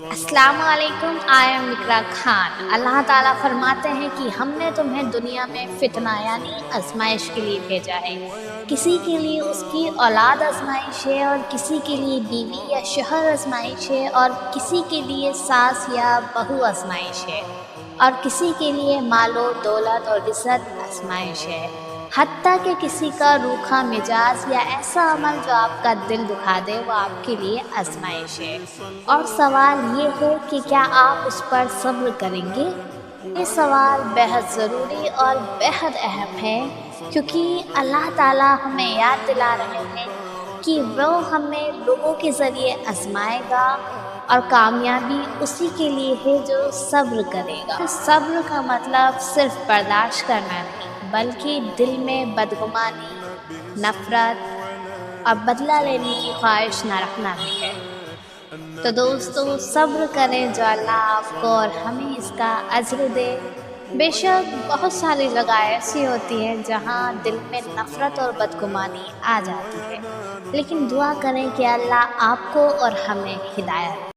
السلام علیکم، I am اقرا خان۔ اللہ تعالیٰ فرماتے ہیں کہ ہم نے تمہیں دنیا میں فتنہ یعنی آزمائش کے لیے بھیجا ہے۔ کسی کے لیے اس کی اولاد آزمائش ہے، اور کسی کے لیے بیوی یا شوہر آزمائش ہے، اور کسی کے لیے ساس یا بہو آزمائش ہے، اور کسی کے لیے مال و دولت اور عزت آزمائش ہے، حتیٰ کہ کسی کا روکھا مزاج یا ایسا عمل جو آپ کا دل دکھا دے وہ آپ کے لیے آزمائش ہے۔ اور سوال یہ ہے کہ کیا آپ اس پر صبر کریں گے؟ یہ سوال بہت ضروری اور بہت اہم ہے، کیونکہ اللہ تعالیٰ ہمیں یاد دلا رہے ہیں کہ وہ ہمیں لوگوں کے ذریعے آزمائے گا، اور کامیابی اسی کے لیے ہے جو صبر کرے گا۔ صبر کا مطلب صرف برداشت کرنا نہیں، بلکہ دل میں بدگمانی، نفرت اور بدلہ لینے کی خواہش نہ رکھنا بھی ہے۔ تو دوستو، صبر کریں جو اللہ آپ کو اور ہمیں اس کا اجر دے۔ بے شک بہت ساری جگہ ایسی ہوتی ہیں جہاں دل میں نفرت اور بدگمانی آ جاتی ہے، لیکن دعا کریں کہ اللہ آپ کو اور ہمیں ہدایت